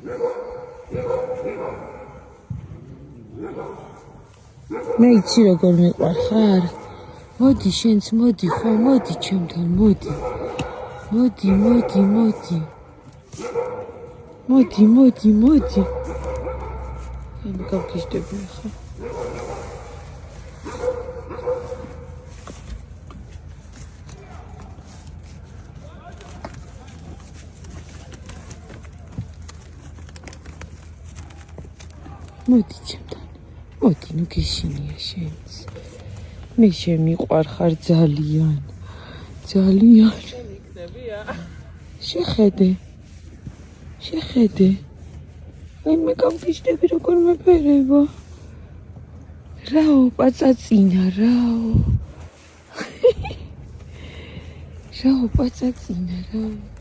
მე იცი როგორ მიყვარ ხარ? მოდი შენც მოდი ხო მოდი ჩემთან მოდი. მოდი მოდი მოდი. მოდი მოდი მოდი. მე გავგიჟდები ხა. მოდი ჩემთან. მოდი ნუ გეშინია შენც. მე შემიყვარ ხარ ძალიან. ძალიან. შეხედე. შეხედე. მე გავგიჟდები როგორ მეფერება. რაო პაწაწინა რაო. რაო პაწაწინა რაო.